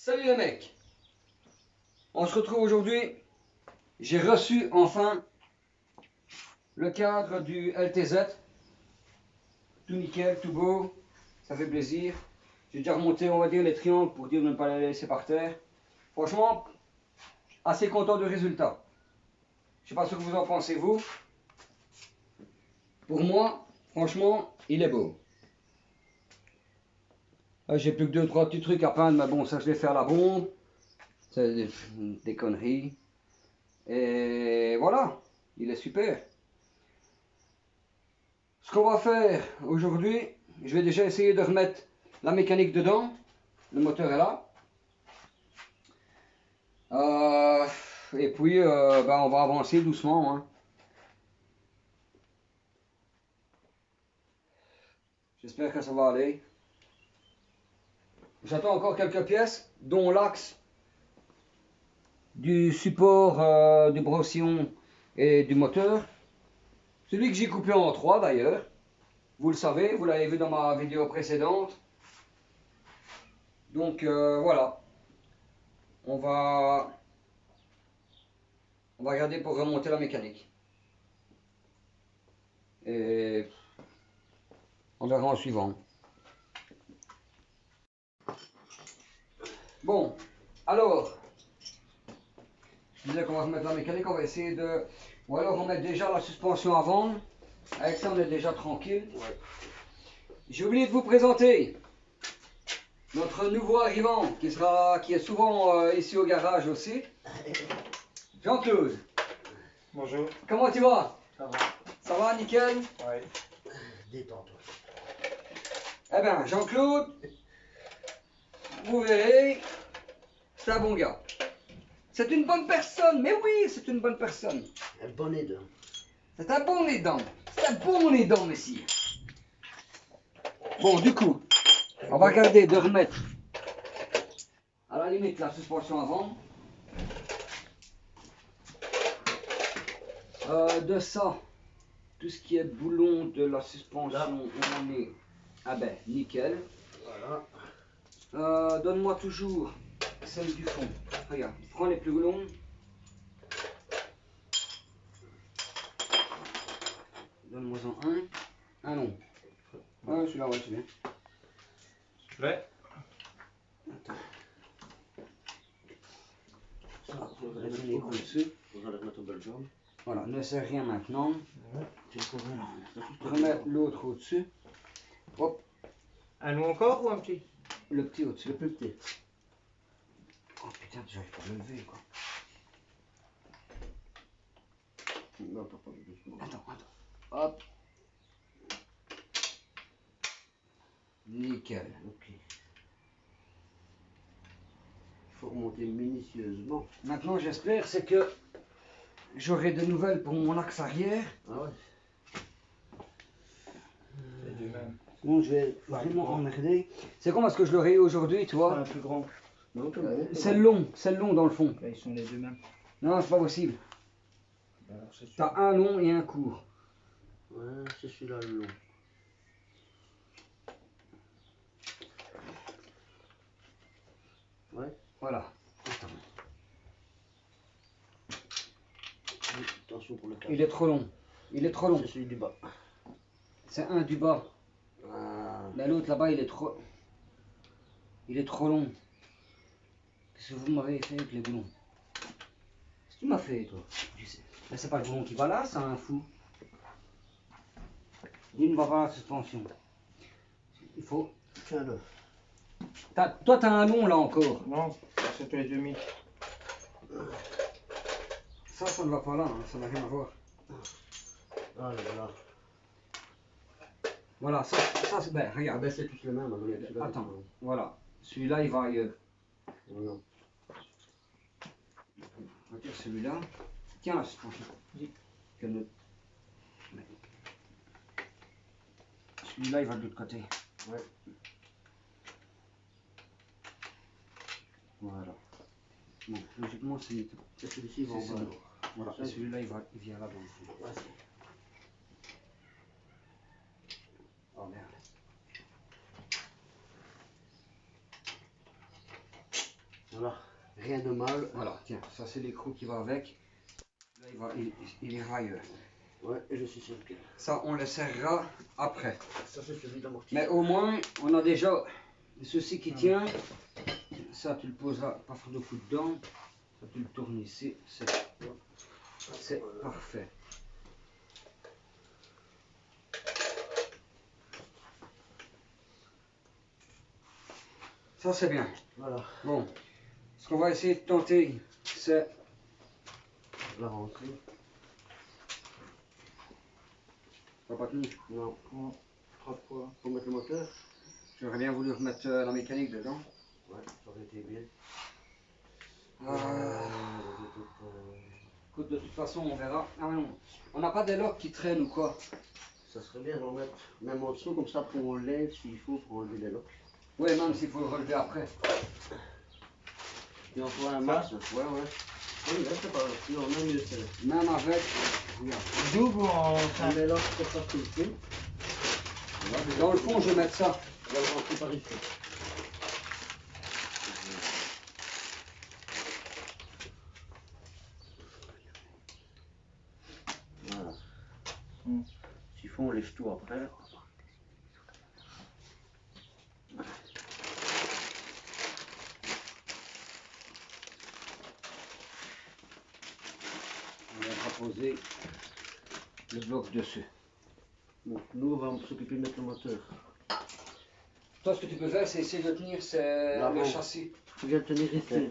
Salut les mecs, on se retrouve aujourd'hui. J'ai reçu enfin le cadre du LTZ. Tout nickel, tout beau, ça fait plaisir. J'ai déjà remonté, on va dire, les triangles pour dire de ne pas les laisser par terre. Franchement, assez content du résultat. Je sais pas ce que vous en pensez vous. Pour moi, franchement, il est beau. J'ai plus que 2-3 petits trucs à peindre, mais bon, ça je vais faire à la bombe. C'est des conneries. Et voilà, il est super. Ce qu'on va faire aujourd'hui, je vais déjà essayer de remettre la mécanique dedans. Le moteur est là. Et puis, on va avancer doucement. Hein. J'espère que ça va aller. J'attends encore quelques pièces, dont l'axe du support du brossillon et du moteur. Celui que j'ai coupé en 3 d'ailleurs. Vous le savez, vous l'avez vu dans ma vidéo précédente. Donc voilà. On va regarder pour remonter la mécanique. Et on verra en suivant. Bon, alors, je disais qu'on va remettre la mécanique, on va essayer de... Ou alors on met déjà la suspension avant. Avec ça on est déjà tranquille. Ouais. J'ai oublié de vous présenter notre nouveau arrivant qui est souvent ici au garage aussi. Jean-Claude. Bonjour. Comment tu vas? Ça va. Ça va, nickel? Ouais. Détends-toi. Eh bien, Jean-Claude, vous verrez, c'est un bon gars. C'est une bonne personne, mais oui, c'est une bonne personne. Un bonnet d'homme. C'est un bon aidant. C'est un bon aidant, messieurs. Bon, du coup, on va regarder de remettre à la limite la suspension avant. De ça, tout ce qui est boulon de la suspension, on est, ah ben, nickel. Voilà. Donne-moi toujours celle du fond. Regarde, prends les plus longs. Donne-moi en un. Un long. Ouais, celui-là, ouais, c'est bien. Ouais. Attends. Ça, Ah, on va mettre les coups dessus. On va le remettre au bel jambe. Voilà, ne sais rien maintenant. Tu le couvres là. Remettre l'autre au-dessus. Hop, Un long encore ou un petit? le petit au-dessus. Le plus petit. Oh putain, j'arrive pas à le lever quoi. Non, pas doucement. Attends. Hop. Nickel. Ok. Il faut remonter minutieusement. Maintenant, j'espère c'est que j'aurai de nouvelles pour mon axe arrière. Ah ouais. C'est du même. Sinon, je vais vraiment emmerder. C'est con parce que je l'aurais eu aujourd'hui, tu vois. Un plus grand. Non, C'est long dans le fond. Là, ils sont les deux mêmes. Non, c'est pas possible. Alors, c'est sûr. T'as un long et un court. Ouais, c'est celui-là le long. Ouais. Voilà. Attends. Attention pour le câble. Il est trop long. C'est celui du bas. C'est un du bas. Ah. Mais l'autre là-bas, il est trop long. Qu'est-ce que vous m'avez fait avec les boulons? Qu'est-ce que tu m'as fait, toi? Je sais. Mais c'est pas le boulon qui va là, c'est un fou. Il ne va pas la suspension. Il faut... Tiens-le. Toi, t'as un long là encore. Non, c'est tous les demi. Ça ne va pas là, hein. Ça n'a rien à voir. Ah là là. Voilà, ça c'est... Ben, Ah regarde. ben c'est tous les mêmes. Alors, il y a celui-là. Attends, voilà. Celui-là, il va ailleurs. Voilà. Retire celui-là. Tiens la suspension. Oui. Celui-là, il va de l'autre côté. Ouais. Voilà. Bon, logiquement, c'est celui-ci, il va en ça. bas. Voilà, Ça, et celui-là, il vient là-bas. Ouais, Oh merde. Voilà, rien de mal. Voilà, tiens, ça c'est l'écrou qui va avec. Là, il ira ailleurs. Ouais, et je suis sûr que Ça, on le serrera après. ça c'est celui d'amortisseur. Mais au moins, on a déjà ceci qui tient. Ça, tu le poseras, pas faire de coup dedans. Ça, tu le tournes ici. C'est parfait. Ça, c'est bien. Voilà, Bon, ce qu'on va essayer de tenter, c'est... la rentrée. Ça va pas tenir. Non, Non, 3 fois. faut mettre le moteur. J'aurais bien voulu remettre la mécanique dedans. Ouais, ça aurait été bien. Ah. Écoute, de toute façon, on verra. Ah non, on n'a pas des loques qui traînent ou quoi? Ça serait bien d'en mettre même en dessous, comme ça pour on lève s'il faut pour enlever les loques. Ouais, même s'il faut le relever après. Et on voit un max. Ouais, ouais. Oui, là c'est pas si on a mieux c'est. Même avec... Regarde. Double ou en On met là pour pas tout le coup. Dans le fond, je vais mettre ça. On va le rentrer par ici. Voilà. S'il faut on lève tout après. On va poser le bloc dessus. Bon, nous on va s'occuper de mettre le moteur. Toi, ce que tu peux faire, c'est essayer de tenir le L'avant. châssis. Tu viens de tenir ici.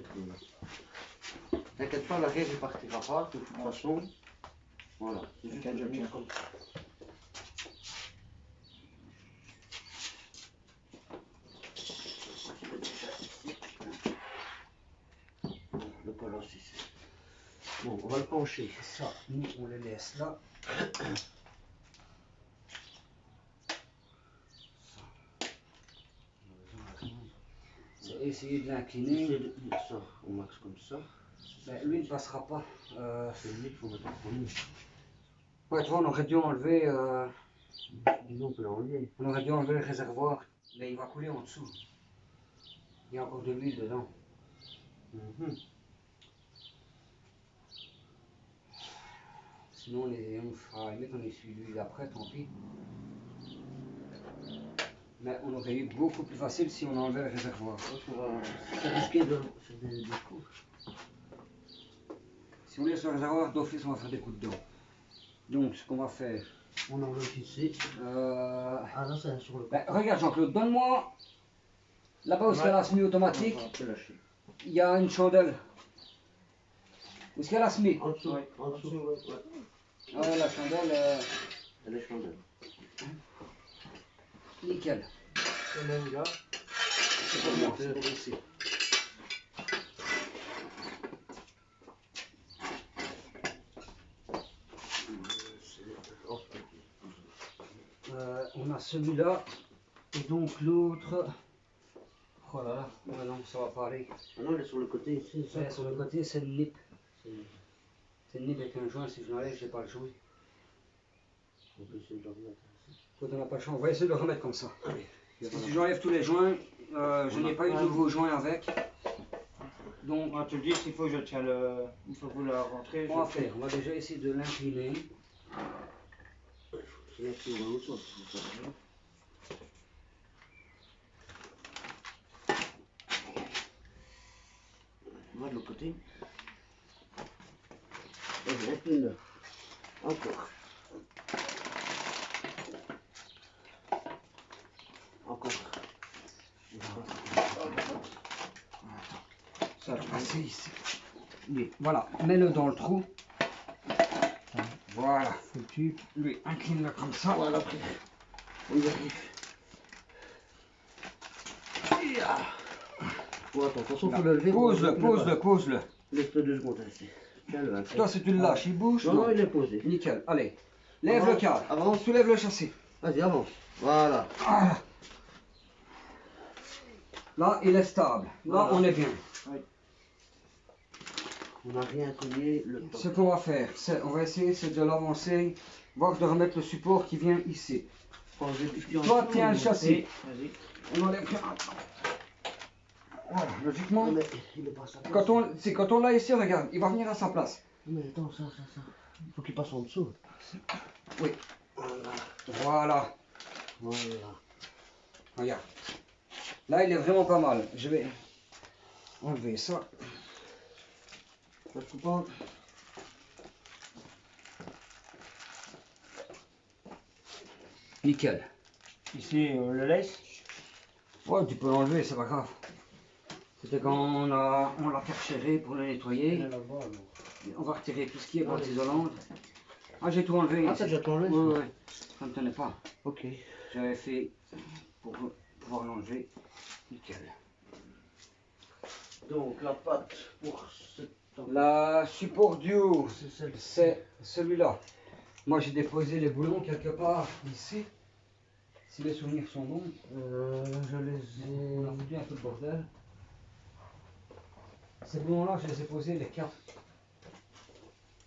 T'inquiète pas, l'arrière il partira pas de toute façon. Voilà. C'est juste T'inquiète, de je tenir tiens. comme ça. Le colosse ici. Bon, on va le pencher. Ça, nous, on le laisse là. C'est essayer de l'incliner. Essayer de tenir ça au max comme ça. Ben, lui ne passera pas. C'est lui qu'il faut mettre en premier. Ouais, tu vois, on aurait dû enlever, Disons, on peut l'enlever. on aurait dû enlever le réservoir, mais il va couler en dessous. Il y a encore de l'huile dedans. Sinon, on fera, limite, on essuie l'huile après, tant pis. Mais on aurait eu beaucoup plus facile si on enlevait le réservoir. C'est risqué de faire des coups. Si on laisse le réservoir d'office, on va faire des coups de dos. Donc, ce qu'on va faire. On enlève ici. Ah là, c'est sur le Ben, regarde Jean-Claude, donne-moi là-bas où il y a la semi-automatique, On peut lâcher. il y a une chandelle. Où est-ce qu'il y a la semi? En dessous, Ouais, en dessous. Ouais. Ah ouais, la chandelle, Elle est chandelle. nickel. le même gars. C'est pour moi, c'est pour ici. On a celui-là, et donc l'autre. Oh là là, ouais, non, ça va pas aller. Ah non, elle est sur le côté ici. Ouais, sur le côté, c'est le nip. C'est- C'est le nip avec un joint, si je l'enlève, j'ai pas le joint. On peut essayer de le remettre ici. Quand on n'a pas le choix, on va essayer de le remettre comme ça. Allez. Si j'enlève tous les joints, je n'ai pas eu de nouveaux joints avec. Donc, On va te dire s'il faut que je tiens le. Il faut que vous la rentrez. on va faire, on va déjà essayer de l'incliner. C'est là sur l'autre sens. C'est ça. On va de l'autre côté. Vas-y, incline-le. Encore. Encore. Ça va passer ici. Lui, voilà, mets-le dans le trou. Voilà, foutu. Lui, incline-le comme ça. Voilà, après. On y arrive. Bon, attends, attention, faut le lever. Pose-le, pose-le, pose-le. Laisse-le 2 secondes ainsi. Tiens-le. Toi, si tu le lâches, il bouge. Non, non, il est posé. Nickel, allez. Lève Avance, le cadre. avance. Soulève le châssis. Vas-y, avance. Voilà. Ah. Là, il est stable. Là, Voilà. on est bien. On n'a rien cogné le temps. Ce qu'on va faire, c'est, on va essayer c'est de l'avancer, voir de remettre le support qui vient ici. Faut enlever tout ce qui est en Toi, dessous, tiens le mais- châssis. Vas-y. On enlève que... Voilà, logiquement, Non, mais il est pas à sa place. quand on l'a ici, regarde, il va venir à sa place. Mais attends, ça. Il faut qu'il passe en dessous. Oui. Voilà. Voilà. Voilà. Regarde. Là, il est vraiment pas mal. Je vais enlever ça. Parce que pas. Nickel. Ici, on le laisse. Ouais, tu peux l'enlever, c'est pas grave. C'était quand on l'a carchéré pour le nettoyer. Il est là-bas, alors. On va retirer tout ce qui est boîte isolante. Ah, j'ai tout enlevé. Ah, t'as déjà tout enlevé? Oui, oui. Ça ne tenait pas. Ok. J'avais fait pour pouvoir l'enlever. Nickel. Donc, la pâte pour cette. La support duo, C'est celle-ci. c'est celui-là. Moi, j'ai déposé les boulons quelque part ici. Si les souvenirs sont bons. Je les On a ai. foutu un peu de bordel. Ces boulons-là, je les ai posés les 4.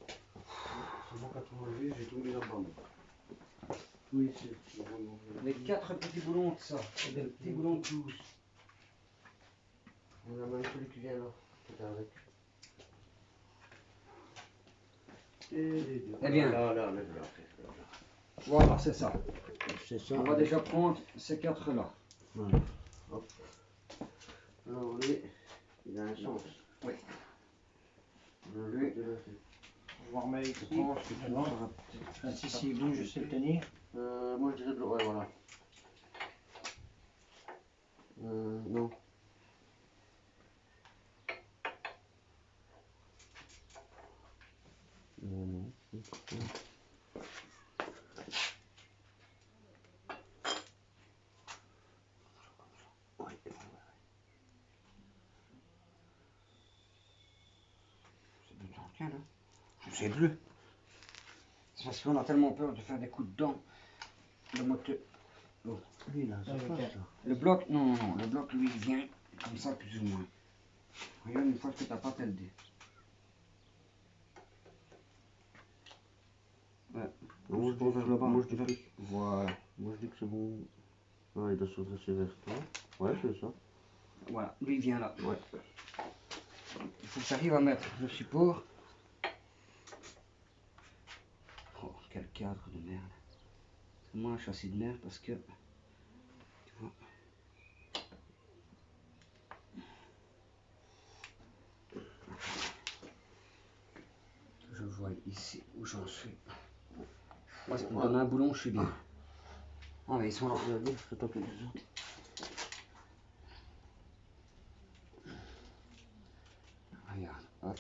C'est bon, 80, j'ai tout mis là-bas. Oui, c'est vraiment. Les 4 petits boulons de ça. Et des petits boulons de 12. On a même celui qui vient là. Qui est avec. Eh bien. Là. Voilà, c'est ça. C'est ça. On va déjà prendre ces 4-là. Voilà. Hop. Alors, lui, il a un sens. Oui. Lui, On va remettre ici. Je pense que tu Non. seras Ah, si, il bouge, je sais le tenir. moi je dirais de ouais, voilà. Non. Non. Tiens, là. Je sais plus. C'est parce qu'on a tellement peur de faire des coups de dents. Le moteur. Oh. Lui, il a sa place, là. Le bloc, non. Le bloc, lui, il vient comme ça, plus ou moins. Regarde, une fois que ta pâte, elle dit. Ouais. Moi, Plus vers le bas. moi, je dis que, Voilà. moi, je dis que c'est bon. Ah, il doit se redresser vers toi. Ouais, c'est ça. Voilà, lui, il vient là. Ouais. Il faut que j'arrive à mettre le support. Oh, quel cadre de merde. C'est moi un châssis de merde parce que. Tu vois. Je vois ici où j'en suis. Moi, pour me donner un boulon, je suis bien. Ah, mais ils sont là. Regardez, c'est toi qui les as. Regarde, hop.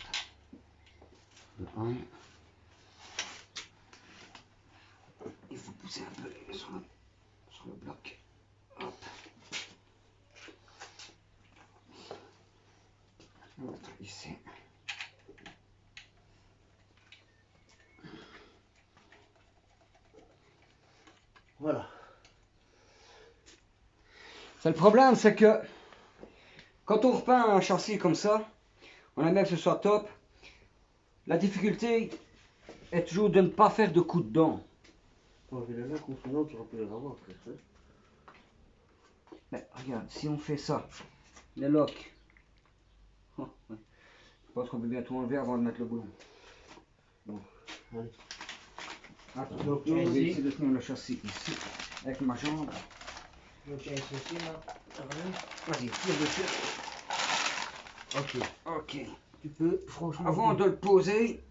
Le 1. Il faut pousser un peu sur le bloc. Hop. L'autre ici. Voilà. C'est le problème, c'est que quand on repeint un châssis comme ça, on aimerait que ce soit top. La difficulté est toujours de ne pas faire de coups de dents. Bon, il est là, sinon tu auras pu les avoir après. Hein. Mais regarde, si on fait ça, les locks. Oh, ouais. Je pense qu'on peut bien tout enlever avant de mettre le boulon. Bon, allez. Attends, Donc, je vais ici. essayer de tenir le châssis ici, avec ma jambe. Je tiens ici aussi, là. Ça va? Vas-y, tire dessus. Ok. Ok. Tu peux, franchement. Avant de le poser,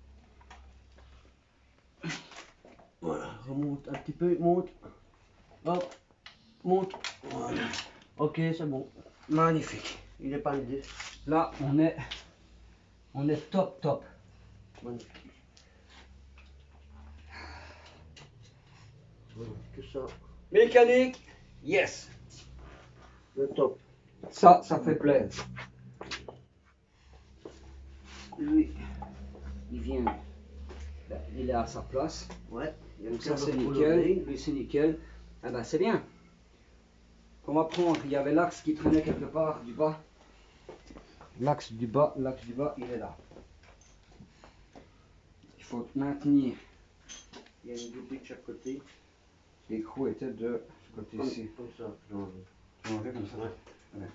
Voilà, remonte un petit peu, monte. Hop, monte. Voilà. Ok, c'est bon. magnifique. Il est pas l'idée. Là, on est top. Magnifique. Voilà, que ça. Mécanique, yes. Le top. Ça fait plaisir. Lui, il vient, ben, il est à sa place. Ouais. Donc ça c'est nickel, lui c'est nickel. Ah ben c'est bien. On va prendre, il y avait l'axe qui traînait quelque part du bas. L'axe du bas, il est là. Il faut maintenir. Il y a une double de chaque côté. L'écrou était de ce côté-ci. Comme ça, tu l'enlèves. Tu l'enlèves comme ça. Ouais. Ouais.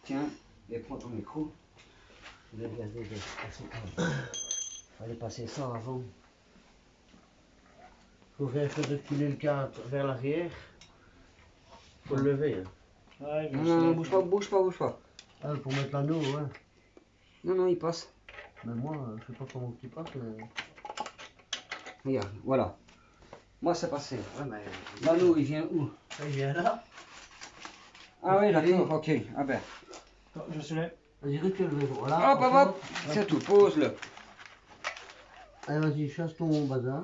Tiens, Et prends ton micro. Je vais regarder de passer par là. Fallait passer ça avant. Faut faire reculer le cadre vers l'arrière. Faut le lever. Hein. Ouais, je Non, sais. non, non, bouge pas, bouge pas, bouge pas. Ah, pour mettre l'anneau, ouais. Non, non, il passe. Mais moi, je sais pas comment tu passes. Mais... Regarde, voilà. Moi, c'est passé. Ouais, mais... L'anneau, il vient où? Il vient là. Ah oui, d'accord, ok. Ah ben. Attends, je suis là. Vas-y, recule, voilà. Hop, hop, hop. C'est tout, pose-le. Allez, vas-y, chasse ton bazar.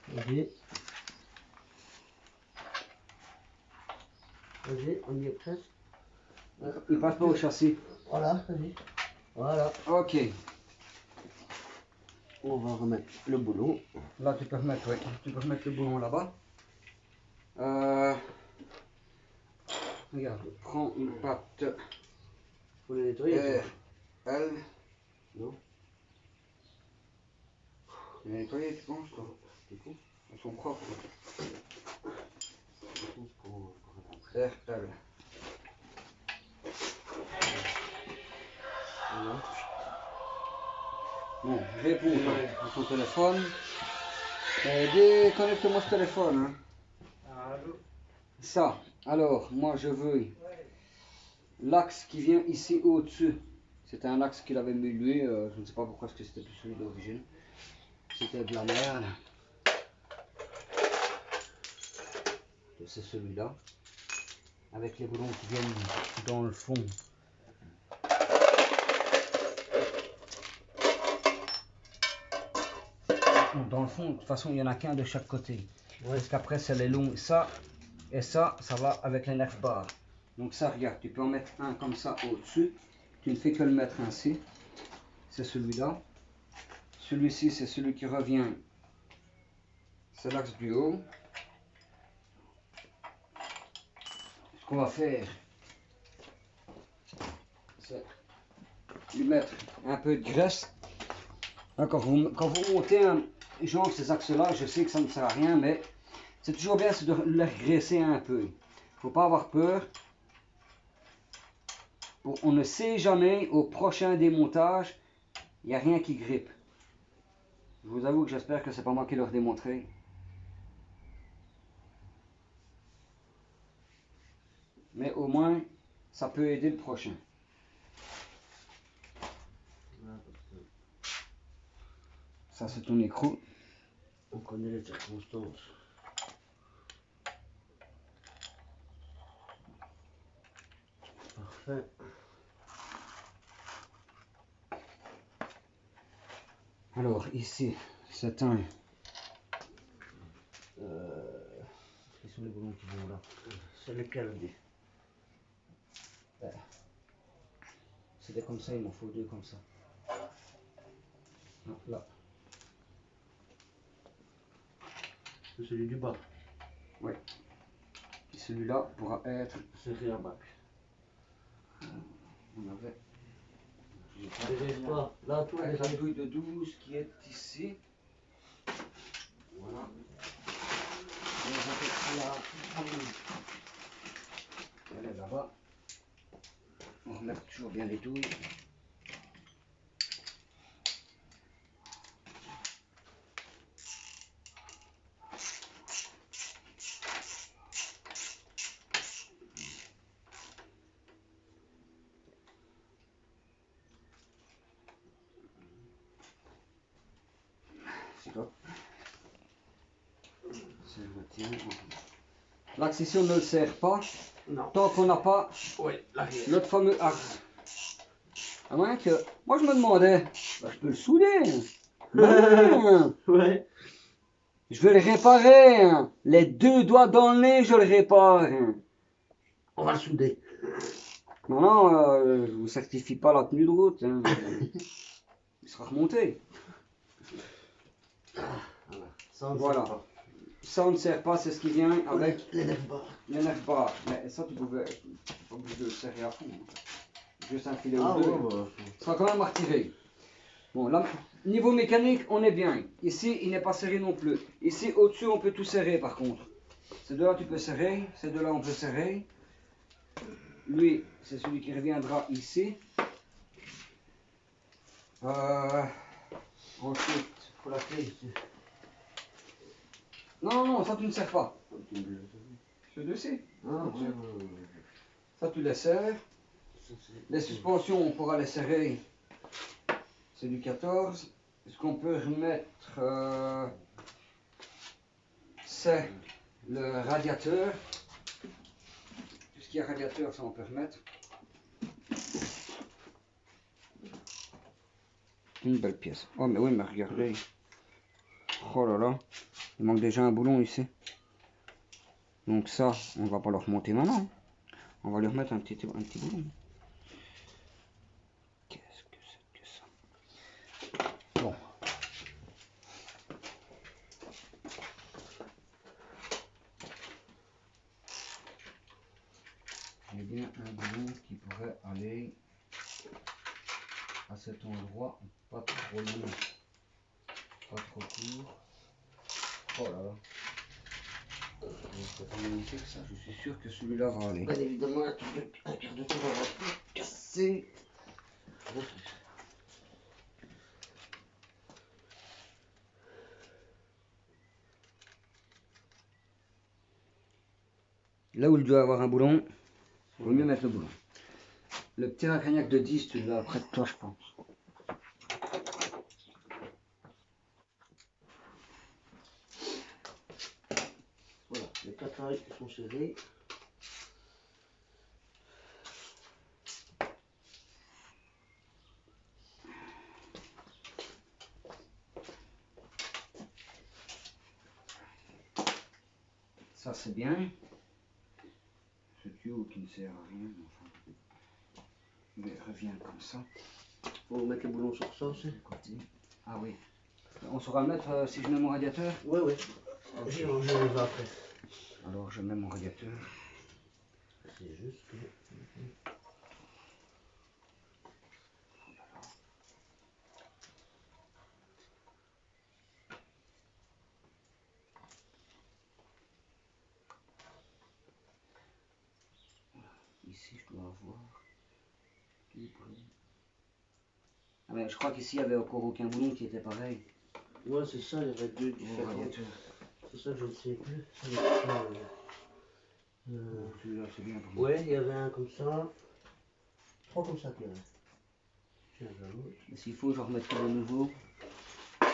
Vas-y. Vas-y, on y est presque. Il passe pas au châssis. Voilà, vas-y. Voilà. Ok. On va remettre le boulon. Là, tu peux remettre, ouais. Tu peux remettre le boulon là-bas. Regarde, prends une patte Faut les nettoyer. R, L. Non. Tu l'as nettoyé, tu penses, toi? Elles sont propres. R, L. Voilà. Bon, réponds à ton téléphone. Déconnecte-moi ce téléphone. Hein. Allô? Ça, alors, moi je veux l'axe qui vient ici au-dessus. C'était un axe qu'il avait mué, je ne sais pas pourquoi, parce que c'était plus celui d'origine. C'était de la merde. C'est celui-là. Avec les boulons qui viennent dans le fond. Dans le fond, de toute façon, il n'y en a qu'un de chaque côté. Ouais. Parce qu'après, c'est les longs. Ça et ça va avec les nerfs barres. Donc ça, regarde, tu peux en mettre un comme ça au-dessus. Tu ne fais que le mettre ainsi. C'est celui-là. Celui-ci, c'est celui qui revient. C'est l'axe du haut. Ce qu'on va faire, c'est lui mettre un peu de graisse. Là, quand vous montez genre ces axes-là, je sais que ça ne sert à rien, mais c'est toujours bien de les graisser un peu. Il ne faut pas avoir peur. On ne sait jamais, au prochain démontage, il n'y a rien qui grippe. Je vous avoue que j'espère que c'est pas moi qui leur démontrerai. Mais au moins, ça peut aider le prochain. Ça, c'est ton écrou. On connaît les circonstances. Parfait. Alors, ici, c'est un... Quels sont les boulons qui vont là? C'est lequel dit? C'était comme ça, il m'en faut deux comme ça. Ah, là. C'est celui du bas. Oui. Celui-là pourra être... Serré à bac. On avait... Dérège pas. Là, tout Avec la est douille de 12 qui est ici. Voilà. Elle est là-bas. On remet toujours bien les douilles. Stop. C'est le tien. L'axe ici on ne le serre pas. Non. Tant qu'on n'a pas Oui, l'arrière. notre fameux axe. À moins que... Moi je me demandais, bah, je peux le souder. Ben, Ouais. je vais le réparer. Hein. Les deux doigts dans le nez, je le répare. Hein. On va le souder. Non, non, je vous certifie pas la tenue de route. Hein. Il sera remonté. Voilà. Ça on ne sert pas, c'est ce qui vient avec les nerfs bas. les nerfs barres. Mais ça tu pouvais pas obligé de le serrer à fond. Juste un filet Ah ou deux. ouais, bah. Ça sera quand même à retirer. Bon, là, niveau mécanique, on est bien. Ici, il n'est pas serré non plus. Ici, au-dessus, on peut tout serrer par contre. Ces deux-là, tu peux serrer. Ces deux-là, on peut serrer. lui, c'est celui qui reviendra ici. Ensuite, pour la clé ici. Non, non, ça tu ne sers pas. Ce 2C. Ah, ouais. Ça tu les serres. Les suspensions, on pourra les serrer. C'est du 14. Ce qu'on peut remettre, c'est le radiateur. Tout ce qui est radiateur, ça on peut remettre. Une belle pièce. Oh mais oui, mais regardez. Oh là là. Il manque déjà un boulon ici. Donc ça, on va pas le remonter maintenant. On va lui remettre un petit boulon. Qu'est-ce que c'est que ça? Bon. J'ai bien un boulon qui pourrait aller à cet endroit, pas trop long, pas trop court. Oh là là. C'est pas magnifique ça, je suis sûr que celui-là va aller. Bien évidemment, un quart de tour, on va tout casser. Là où il doit avoir un boulon, il vaut mieux mettre le boulon. Le petit racagnac de 10, tu l'as près de toi, je pense. Voilà, les 4 rails sont serrés. Ça c'est bien. Ce tuyau qui ne sert à rien, enfin, il revient comme ça. Faut mettre le boulon sur ça aussi. Ah oui. On saura le mettre si je mets mon radiateur? Ouais, ouais. Okay. J'ai rangé les va après. Alors je mets mon radiateur. C'est juste que... Ici je dois avoir... Ah mais je crois qu'ici il n'y avait encore aucun boulon qui était pareil. Ouais, c'est ça, il y avait deux différents. C'est ça que je ne sais plus. Celui-là c'est bien pour moi. Ouais, il y avait un comme ça. 3 comme ça qu'il y avait. Tiens, j'avoue. Mais s'il faut, je remettrai de nouveau. Il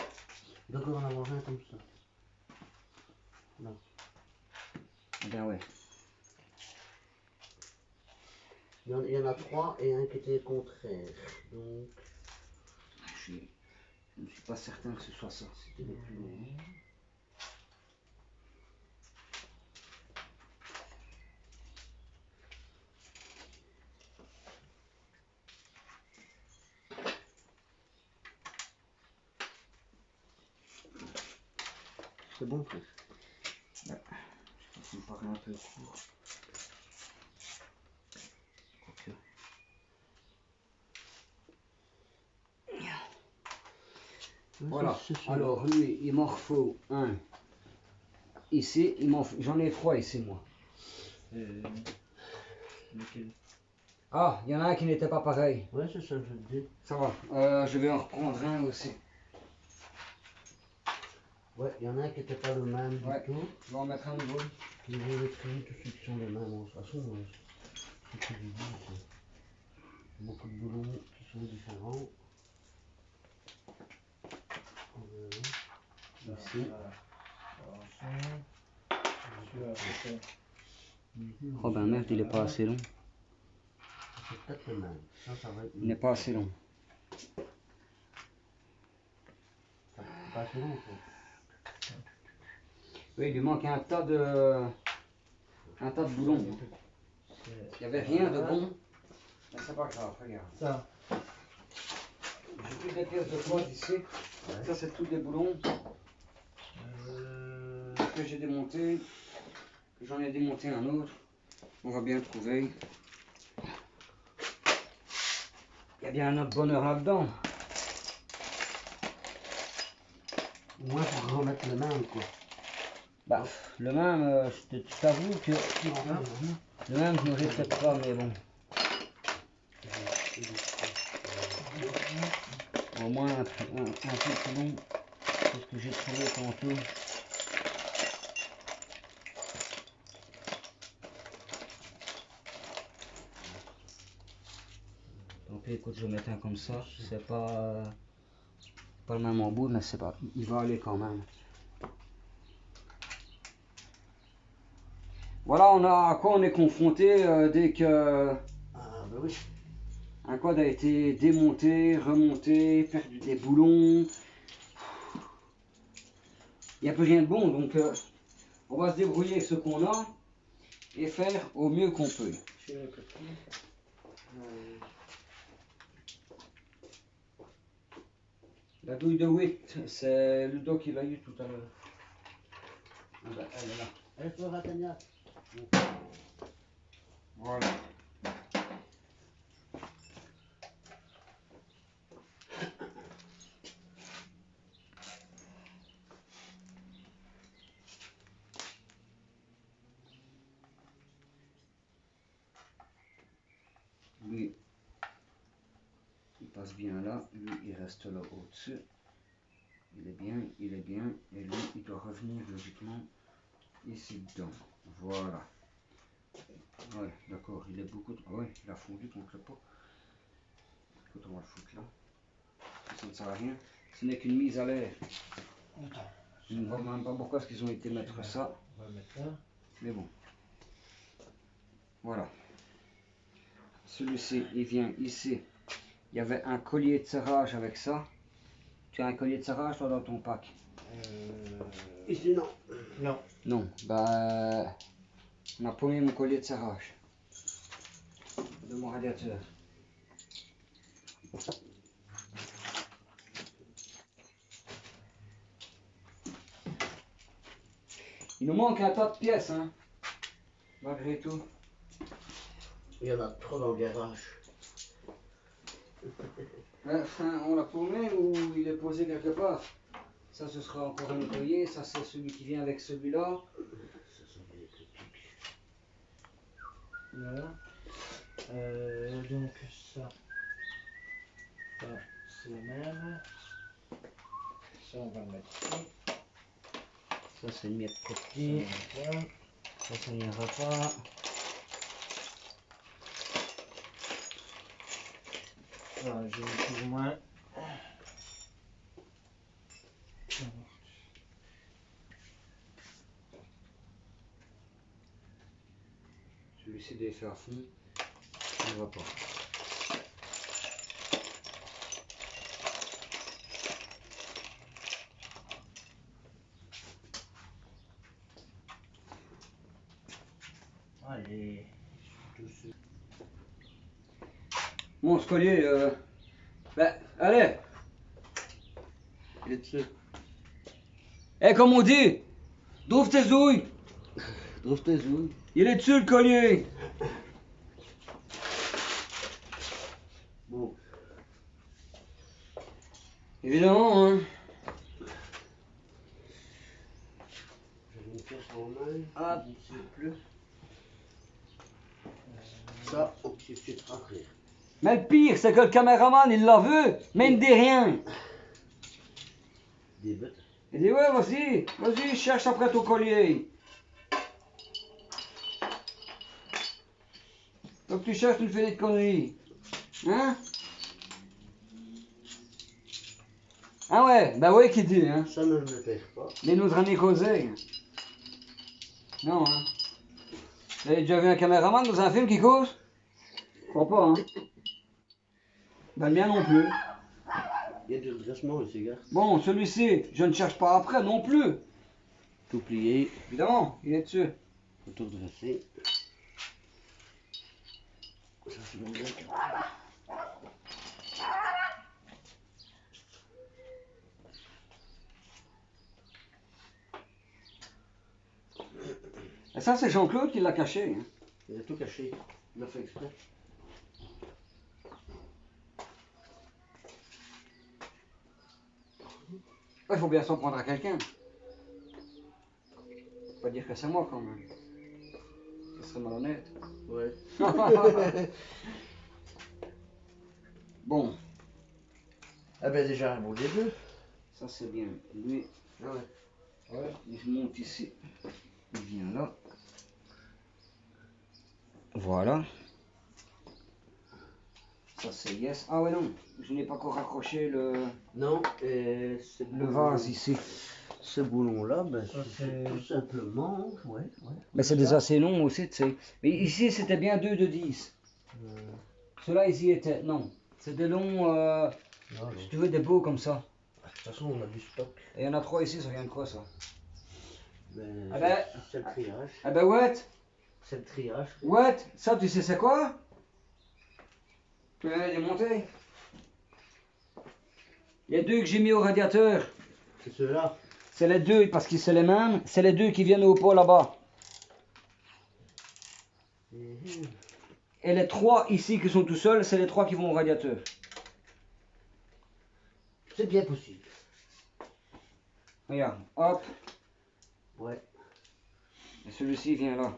doit encore en avoir un comme ça. Non. Eh bien ouais. Il y en a 3 et un qui était contraire. Donc... Je ne suis pas certain que ce soit ça. C'était le plus long. C'est bon, presque. Ouais. Ça me paraît un peu court. Ok. Voilà. Alors lui, il m'en faut un ici. J'en ai 3 ici moi. Lequel? Ah, il y en a un qui n'était pas pareil. Ouais, c'est ça, je le dis. Ça va. Je vais en reprendre un aussi. Ouais, il y en a un qui n'était pas le même du tout. Je vais en mettre un nouveau. Je vais les trier tous ceux qui sont les mêmes. De toute façon, c'est que du bon. Beaucoup de boulons qui sont différents. Ici. Oh ben merde, il n'est pas assez long. C'est peut-être le même. Ça va être... Il n'est pas assez long. C'est pas assez long, quoi. Oui, il lui manque un tas de boulons. Il n'y avait rien de bon. Mais c'est pas grave, regarde. Ça. J'ai toutes des pièces de crosse ici. Ouais. Ça, c'est tous des boulons que j'ai démontés. J'en ai démonté un autre. On va bien le trouver. Il y a bien un autre bonheur là-dedans. Au moins pour remettre le même, quoi. Bah, le même, je t'avoue que le même, je ne risque pas, mais bon. Au moins un peu plus long que ce que j'ai trouvé tantôt. Tant pis, écoute, je vais mettre un comme ça. C'est pas le même embout, mais c'est pas. Il va aller quand même. Voilà, à quoi on est confronté dès que Ah, bah oui. un code a été démonté, remonté, perdu des boulons. Il n'y a plus rien de bon, donc on va se débrouiller avec ce qu'on a et faire au mieux qu'on peut. La douille de Witt, c'est Ludo qui l'a eu tout à l'heure. Ah ben, elle est là. Elle fera Tania. Voilà. Lui, il passe bien là. Lui, il reste là au-dessus. Il est bien, il est bien. Et lui, il doit revenir logiquement ici dedans. Voilà. Ouais, d'accord, il est beaucoup. Ouais, il a fondu contre le pot. Écoute, on va le foutre là. Ça ne sert à rien. Ce n'est qu'une mise à l'air. Je ne vois même pas pourquoi est-ce qu'ils ont été mettre ça. On va le mettre là. Mais bon. Voilà. Celui-ci, il vient ici. Il y avait un collier de serrage avec ça. Tu as un collier de serrage toi dans ton pack? Ici, non. Non. Non. Bah, on a paumé mon collier de serrage de mon radiateur. Il nous manque un tas de pièces, hein, malgré tout. Il y en a trop dans le garage. Enfin, on l'a paumé ou il est posé quelque part? Ça, ce sera encore un collier. Ça, c'est celui qui vient avec celui-là. Voilà. Donc ça c'est le même. Ça on va le mettre ici. Ça, c'est une miette coquille. Ça n'ira pas. Voilà, j'ai plus ou moins. Celui-ci doit faire à fond. Ça ne va pas. Allez. Bon, ce collier, ben, allez. Il est dessus. Eh, comme on dit, trouve tes ouilles. Trouve tes ouilles. Il est dessus le collier. Bon. Évidemment, hein. J'ai une pièce en main. Ah. Il ne sait plus. Ça, on suffit de rentrer. Mais le pire, c'est que le caméraman, il l'a vu, mais il ne dit rien. Des bêtes. Il dit, ouais, vas-y, cherche après ton collier. Donc tu cherches, tu me fais des conneries. Hein? Ah ouais, bah ouais, qui dit, hein? Ça ne me perd pas. Les nous en causé. Non, hein? Vous avez déjà vu un caméraman dans un film qui cause? Je crois pas, hein? Ben, le mien non plus. Il y a du redressement ici, gars. Bon, celui-ci, je ne cherche pas après non plus. Tout plié. Évidemment, il est dessus. Faut tout redresser. Ça, c'est bon. Et ça, c'est Jean-Claude qui l'a caché. Hein. Il a tout caché. Il l'a fait exprès. Il faut bien s'en prendre à quelqu'un. Faut pas dire que c'est moi quand même. Ce serait malhonnête. Ouais. Bon. Ah ben déjà un bon début. Ça c'est bien. Lui, Ah ouais. ouais, il monte ici. Il vient là. Voilà. Ça c'est yes. Ah ouais non, je n'ai pas encore accroché Non, le vase ici. Ce boulon-là, ben, Ça, c'est c'est- tout simplement, ouais. Mais c'est des assez longs aussi, tu sais. Mais ici c'était bien 2 de 10. Euh, Ceux-là ici étaient. Non. C'est des longs. voilà. Si tu veux des beaux comme ça. De toute façon, on a du stock. Et il y en a 3 ici, ça vient de quoi ça? Mais Ah ben. c'est le triage. Ah ben ouais. C'est le triage. Ouais, ça tu sais c'est quoi? Tu viens de les monter. Les deux que j'ai mis au radiateur, C'est ceux-là. c'est les deux parce que c'est les mêmes, c'est les deux qui viennent au pot là-bas. Mhm. Et les 3 ici qui sont tout seuls, c'est les 3 qui vont au radiateur. C'est bien possible. Regarde, hop, Ouais. et celui-ci vient là.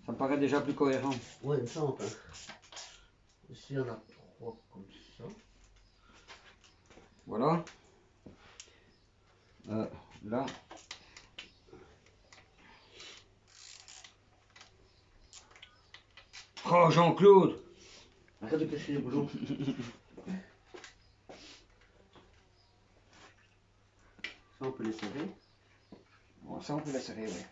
Ça me paraît déjà plus cohérent. Ouais, une chante. Hein. Ici, il y en a 3 comme ça. Voilà. Là. Oh Jean-Claude! Arrête de cacher les boulons. Ça, on peut les serrer. Bon, ça on peut la serrer, ouais.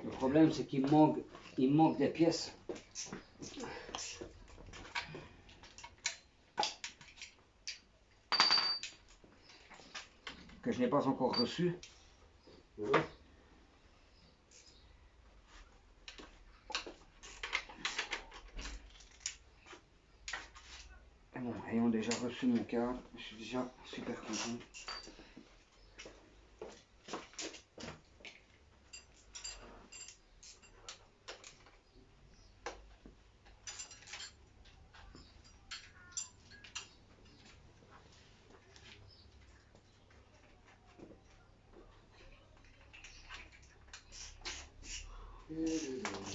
Le problème c'est il manque des pièces. Que je n'ai pas encore reçues. Ouais. Et bon, ayant déjà reçu mon cadre, je suis déjà super content.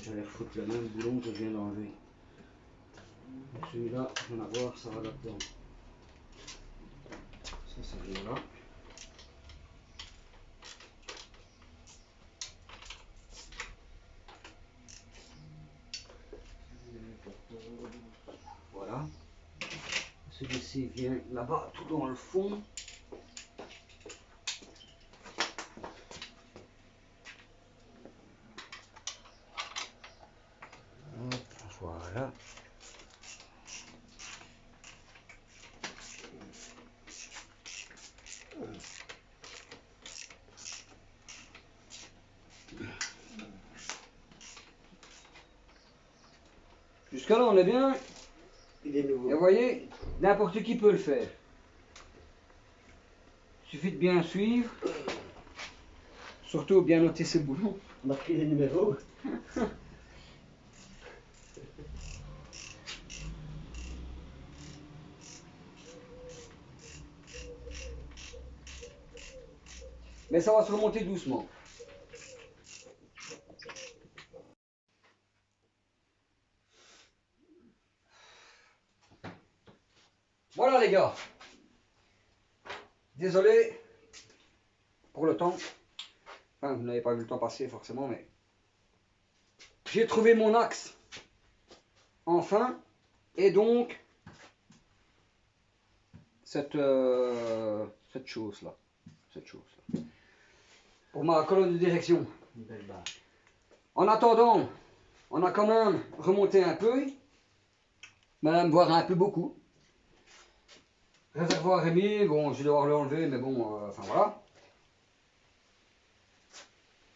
J'allais foutre le même boulon que je viens d'enlever. Celui-là, je vais en avoir, ça va là-dedans. Ça vient là. Voilà. Celui-ci vient là-bas, tout dans le fond. Hop, voilà. Jusqu'à là, on est bien. Il est nouveau. Et vous voyez, n'importe qui peut le faire. Il suffit de bien suivre. Surtout bien noter ses boulons. Marquer les numéros. Mais ça va se remonter doucement. Voilà les gars. Désolé pour le temps. Enfin, vous n'avez pas vu le temps passer forcément, mais j'ai trouvé mon axe. Enfin. Et donc, cette chose-là. Cette chose-là. Pour ma colonne de direction. Une belle barre. En attendant, on a quand même remonté un peu. Même voire un peu beaucoup. Réservoir est mis, bon, je vais devoir l'enlever, mais bon, enfin voilà.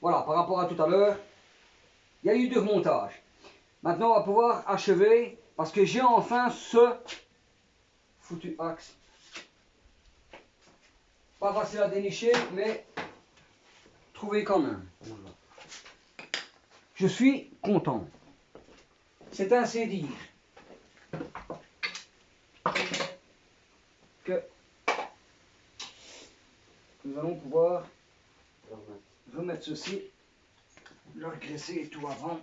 Voilà, par rapport à tout à l'heure, il y a eu du remontage. Maintenant, on va pouvoir achever, parce que j'ai enfin ce foutu axe. Pas facile à dénicher, mais trouvé quand même. Voilà. Je suis content. C'est ainsi dire que nous allons pouvoir remettre ceci, le regresser et tout avant.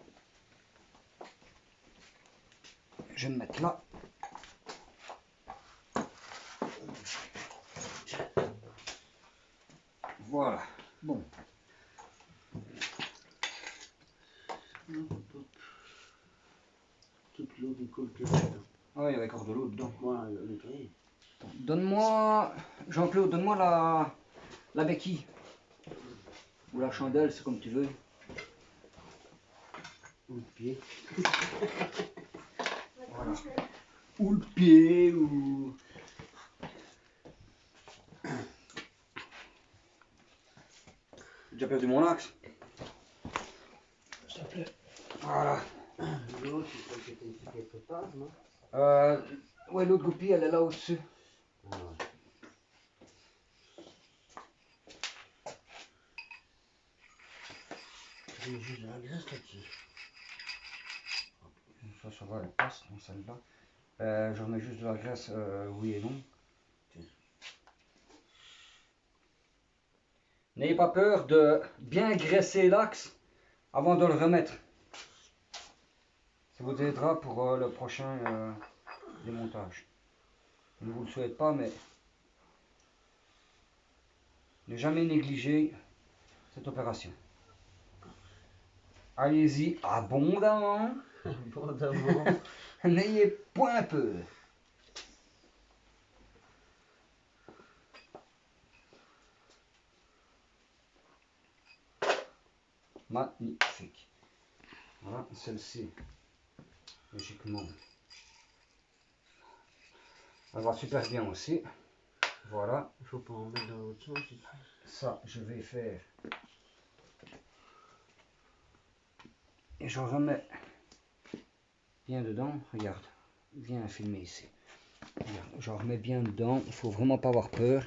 Je vais me mettre là. Voilà. Bon. Toute l'eau qui coule que dedans. Ah oui, il y avait encore de l'eau dedans. Voilà, le gris. Donne-moi, Jean-Claude, donne-moi la béquille. Ou la chandelle, c'est comme tu veux. Ou le pied. Voilà. Ou le pied, ou... J'ai déjà perdu mon axe. S'il te plaît. Voilà. L'autre, c'est celle qui était ici quelque part, non? Ouais, l'autre goupille, elle est là au-dessus. Ah ouais. J'ai juste de la graisse là-dessus. Ça va, elle passe dans celle-là. Je remets juste de la graisse, oui et non. N'ayez pas peur de bien graisser l'axe avant de le remettre. Ça vous aidera pour le prochain démontage. Je ne vous le souhaite pas, mais ne jamais négliger cette opération. Allez-y abondamment. Abondamment. N'ayez point peur. Magnifique. Voilà, celle-ci, logiquement, elle va super bien aussi. Voilà. Il faut pas en mettre dans l'autre sens ici. Ça, je vais faire. Et je remets bien dedans. Regarde, viens filmer ici. Regarde, je remets bien dedans. Il faut vraiment pas avoir peur.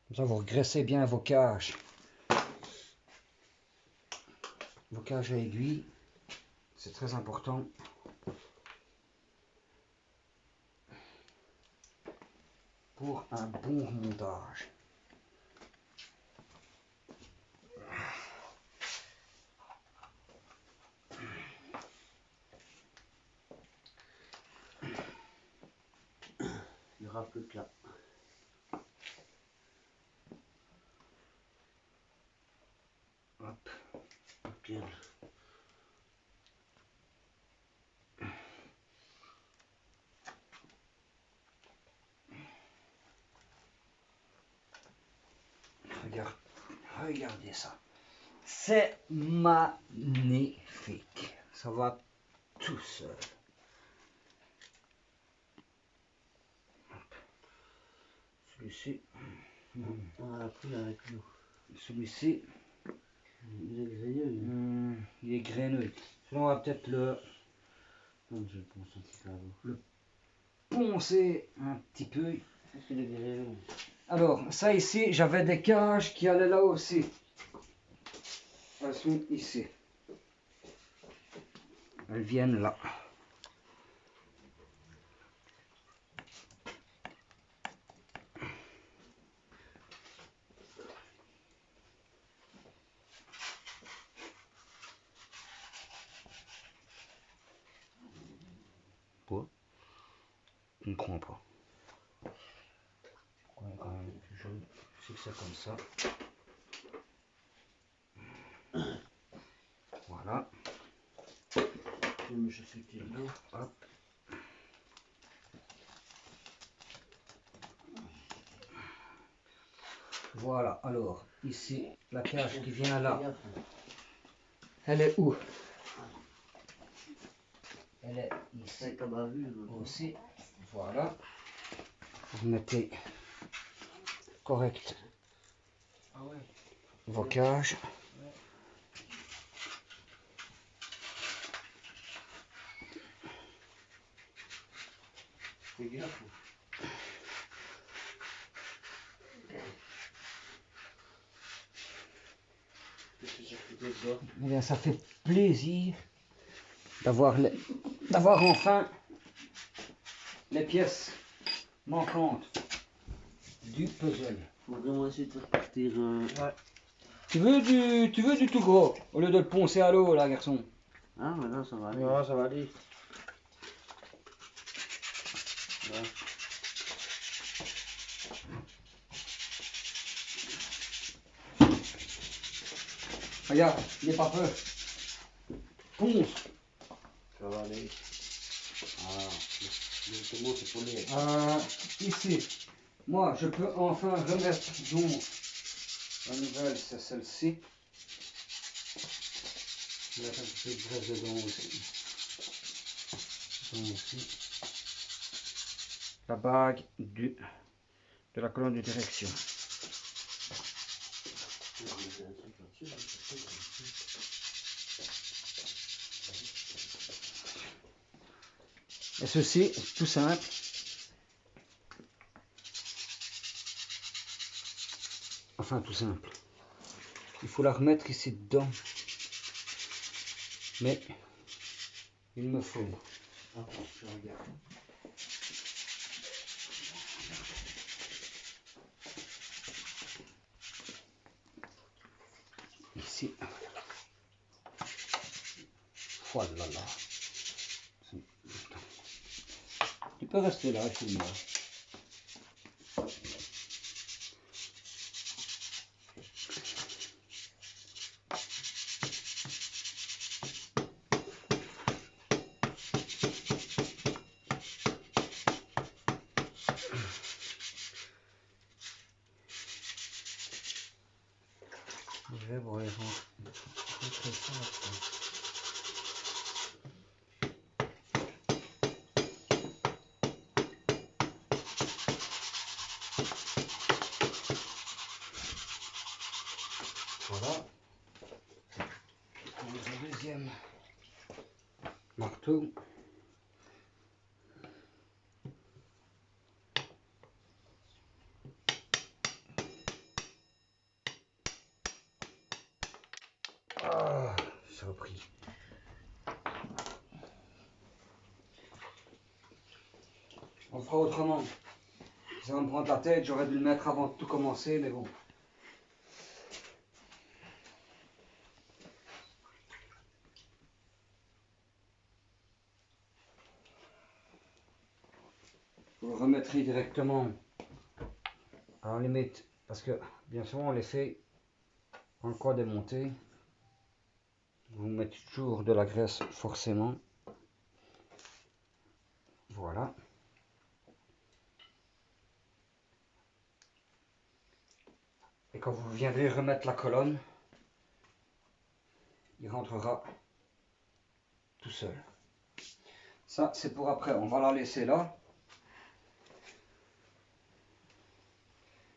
Comme ça, vous regraissez bien vos cages. Vos cages à aiguille, c'est très important. Pour un bon remontage. Il n'y aura plus que là. Hop. Bien. Regarde, regardez ça. C'est magnifique. Ça va tout seul. Celui-ci. On a pris avec l'eau. Celui-ci. Il est grillé, lui. Il est graineux. Sinon, on va peut-être le Non, je pense un petit peu à l'eau. poncer un petit peu. Est-ce qu'il est grillé, lui? Alors, ça ici, j'avais des cages qui allaient là aussi. Elles sont ici. Elles viennent là. Quoi? Je ne crois pas. Ouais, quand même, je fixe ça comme ça. Voilà. Je vais me chauffer dedans. Hop. Voilà, alors, ici, la cage qui vient là, elle est où? Elle est ici C'est comme à vue, aussi. Voilà. Vous mettez correct vos cages. Fais gaffe. Eh bien, ça fait plaisir d'avoir enfin les pièces manquantes du puzzle. Faut vraiment essayer de faire partir. Ouais. Tu veux du tout gros au lieu de le poncer à l'eau là, garçon. Ah, mais là, ça va aller. Non, ça va aller. Ouais. Regarde, n'aie pas peur. Ponce. Ça va aller. Ah, justement, c'est pour les. Ici, moi, je peux enfin remettre donc la nouvelle, c'est celle-ci. Je vais mettre un petit peu de graisse dedans aussi. Dedans aussi. La bague de la colonne de direction. Et ceci, tout simple. Enfin, tout simple. Il faut la remettre ici dedans. Mais il me faut. Je regarde. Ici. Voilà là. Tu peux rester là, je suis là. Je vais vous les rentrer ça après. Voilà. Le deuxième marteau. Ah, j'ai repris. On fera autrement. Ça va me prendre la tête, j'aurais dû le mettre avant de tout commencer, mais bon. Vous le remettrez directement à la limite, parce que bien souvent on les fait en le cas démonter. Vous mettez toujours de la graisse forcément. Voilà. Et quand vous viendrez remettre la colonne, il rentrera tout seul. Ça, c'est pour après. On va la laisser là.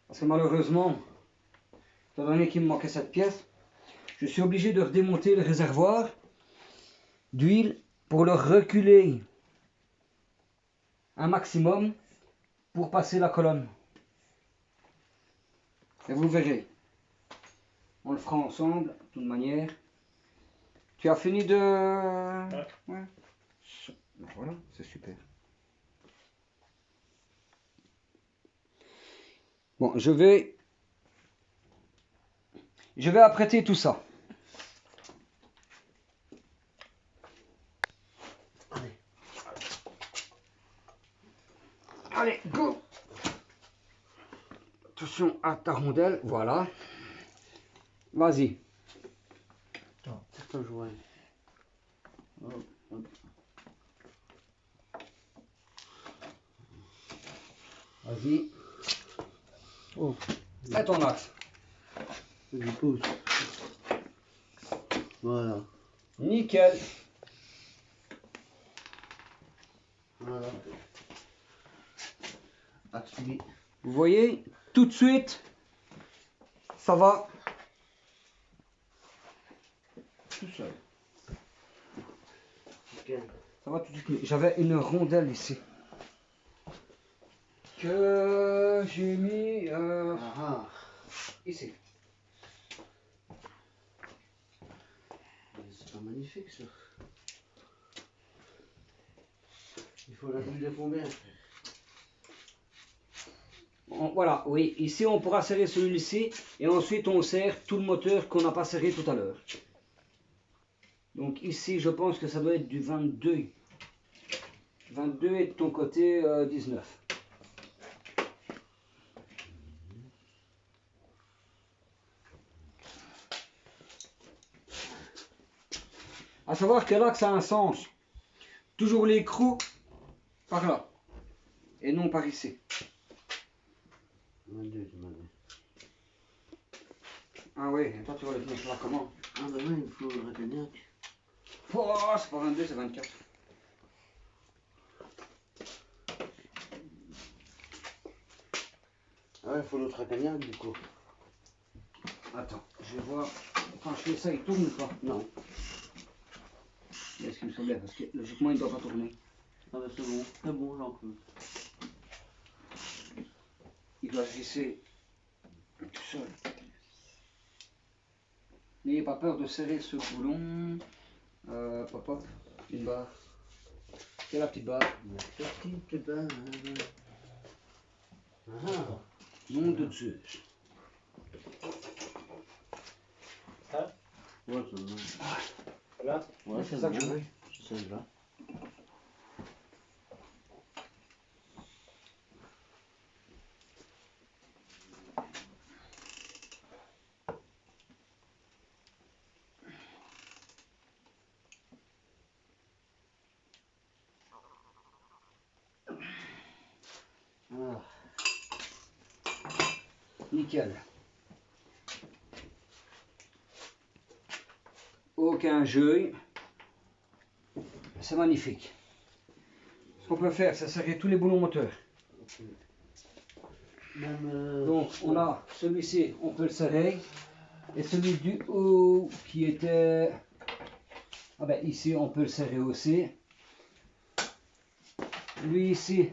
Parce que malheureusement, étant donné qu'il me manquait cette pièce, je suis obligé de redémonter le réservoir d'huile pour le reculer un maximum pour passer la colonne. Et vous verrez. On le fera ensemble, de toute manière. Tu as fini de... Ouais. Voilà, c'est super. Bon, je vais apprêter tout ça. Allez, go! Attention à ta rondelle, voilà. Vas-y. C'est un joint. Vas-y. Oh, Fais ton axe. je pousse. Voilà. Nickel. Voilà. Axe suivi. Vous voyez, tout de suite, ça va tout seul. Nickel. Ça va tout de suite. J'avais une rondelle ici que j'ai mis ici. sera magnifique ça. Il faut la grille de combien? Voilà, oui, ici on pourra serrer celui-ci et ensuite on serre tout le moteur qu'on n'a pas serré tout à l'heure. Donc ici je pense que ça doit être du 22. 22 et de ton côté 19. À savoir que là que ça a un sens. Toujours l'écrou par là et non par ici. 22, tu m'as dit. Ah oui, et toi tu vas le tenir là comment? Ah bah oui, il faut le Racagnac. Oh, c'est pas 22, c'est 24. Ah ouais, il faut l'autre Racagnac du coup. Attends, je vais voir. Quand je fais ça, il tourne ou pas? Non. Est-ce qu'il me semblait? Parce que logiquement, il ne doit pas tourner. Ah bah c'est bon, Jean-Claude. Il doit se glisser tout seul. N'ayez pas peur de serrer ce boulon. Pop, hop, une barre. C'est la petite barre. La petite barre. Ah, Nom de Zeus. Ça? ouais, c'est bon. Là? Ouais, c'est ça que je bon. veux. C'est celle-là. Ah. Nickel. Aucun jeu. C'est magnifique. Ce qu'on peut faire, c'est serrer tous les boulons moteurs. Même, Donc on a celui-ci, on peut le serrer. Et celui du haut qui était... Ah ben ici, on peut le serrer aussi. Lui ici,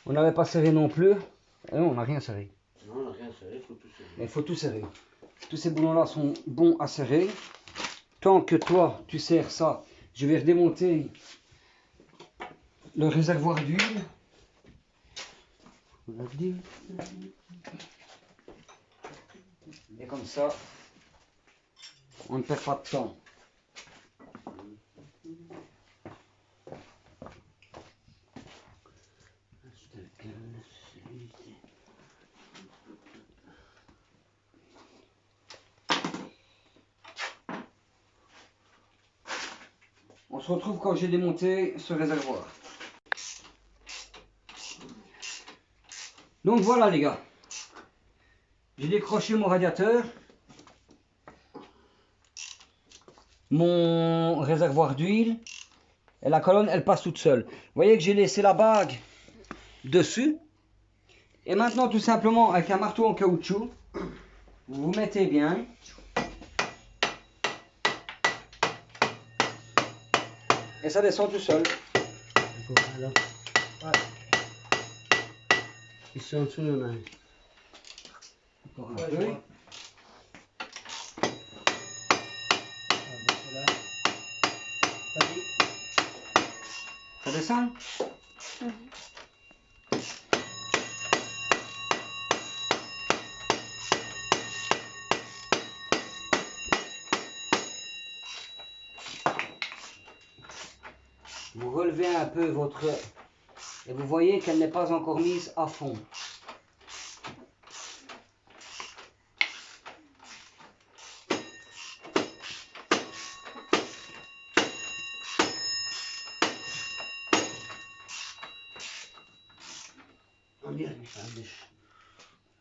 on n'avait pas serré non plus. Et non, on n'a rien serré. non, on n'a rien serré, il faut tout serrer. Mais il faut tout serrer. Tous ces boulons-là sont bons à serrer. Tant que toi, tu serres ça, je vais redémonter le réservoir d'huile. On l'a dit. Et comme ça, on ne perd pas de temps. On se retrouve quand j'ai démonté ce réservoir. Donc voilà les gars. J'ai décroché mon radiateur. Mon réservoir d'huile. Et la colonne, elle passe toute seule. Vous voyez que j'ai laissé la bague dessus. Et maintenant, tout simplement, avec un marteau en caoutchouc, vous vous mettez bien. Et ça descend tout seul. Voilà. Ouais. Ici en dessous, il y en a un. Encore un Ouais, peu. je vois. Ah, bon, voilà. Vas-y. Ça descend. Vous relevez un peu votre... Et vous voyez qu'elle n'est pas encore mise à fond.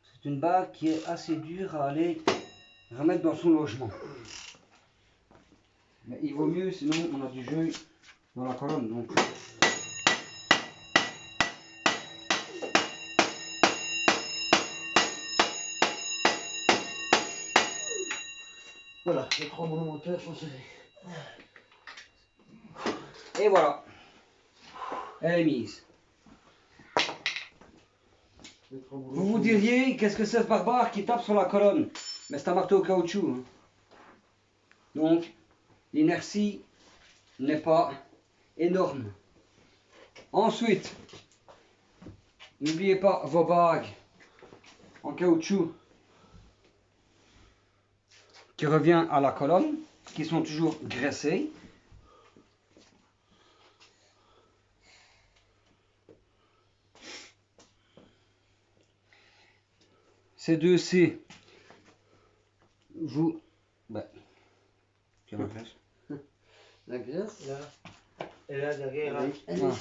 C'est une bague qui est assez dure à aller remettre dans son logement. Mais il vaut mieux, sinon on a du jeu dans la colonne. Donc. Voilà, les 3 boulons moteurs sont serrés. Et voilà. Elle est mise. Les 3 boulons Vous vous sont- diriez, qu'est-ce que c'est ce barbare qui tape sur la colonne? Mais c'est un marteau au caoutchouc. Hein. Donc, l'inertie n'est pas énorme. Ensuite, n'oubliez pas vos bagues en caoutchouc qui revient à la colonne, qui sont toujours graissées. Ces deux-ci, vous... La graisse, là. Et là, derrière, là.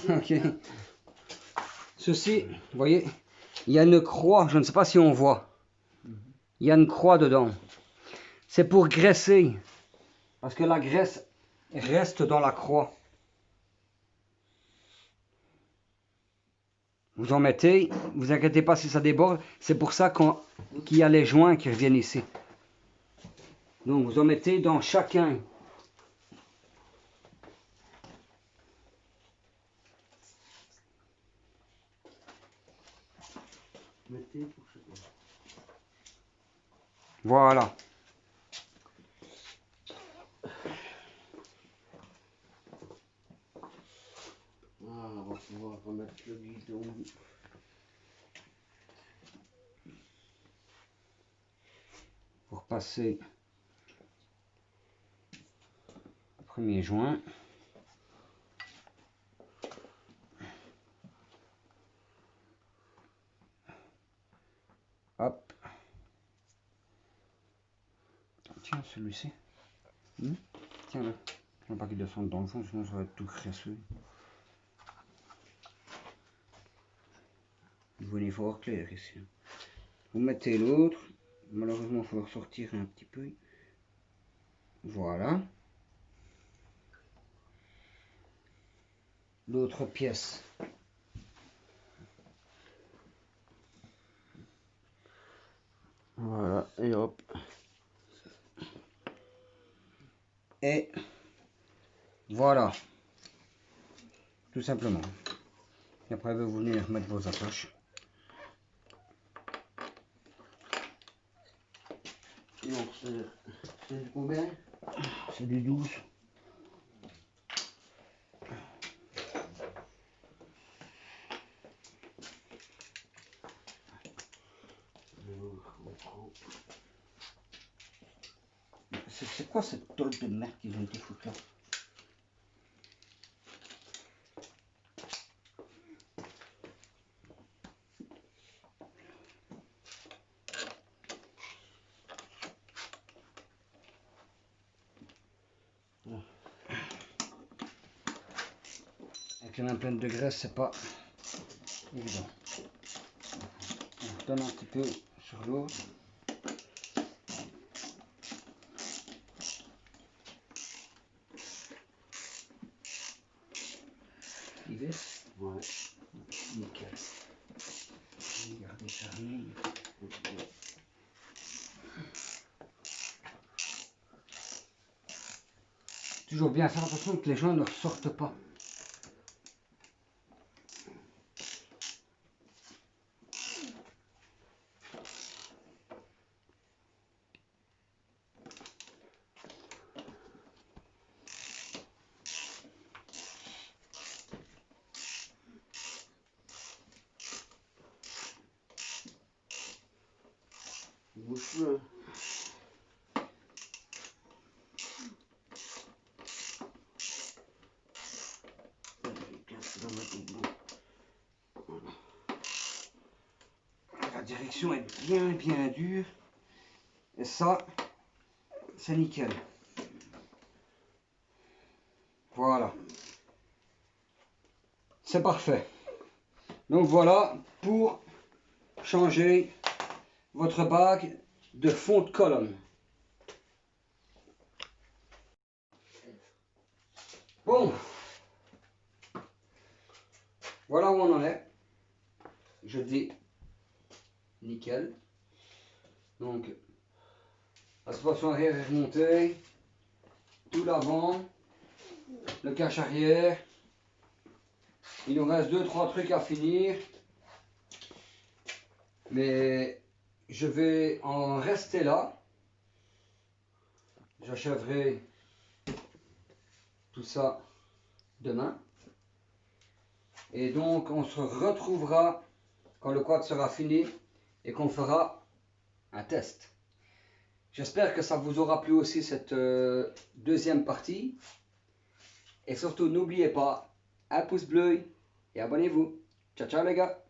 Ok. Ceci, vous voyez, il y a une croix, je ne sais pas si on voit. Il y a une croix dedans. C'est pour graisser. Parce que la graisse reste dans la croix. Vous en mettez, vous inquiétez pas si ça déborde. C'est pour ça qu'il y a les joints qui reviennent ici. Donc vous en mettez dans chacun. Voilà. On va pouvoir remettre le guidon. Pour passer le premier joint. Hop. Tiens, celui-ci. Tiens là. Je ne veux pas qu'il descende dans le fond, sinon ça va être tout crasseux. Il faut y voir clair ici. Vous mettez l'autre. Malheureusement, il faut le ressortir un petit peu. Voilà. L'autre pièce. Voilà, et hop. Et voilà. Tout simplement. Et après, vous venez remettre vos attaches. Donc c'est du combien? C'est du 12. C'est quoi cette tôle de merde qu'ils ont été foutus là? Avec les mains pleines de graisse, c'est pas évident. On donne un petit peu sur l'autre. Ouais. Nickel. Regardez ça. Toujours bien faire attention que les joints ne ressortent pas. Bouche-le. La direction est bien dure. Et ça, c'est nickel. Voilà. C'est parfait. Donc voilà pour changer votre bague de fond de colonne. Bon. Voilà où on en est. Je dis nickel. Donc la suspension arrière est remontée. Tout l'avant. Le cache arrière. Il nous reste 2-3 trucs à finir. Mais je vais en rester là. J'achèverai tout ça demain. Et donc on se retrouvera quand le quad sera fini et qu'on fera un test. J'espère que ça vous aura plu aussi cette deuxième partie. Et surtout n'oubliez pas, un pouce bleu et abonnez-vous. Ciao ciao les gars.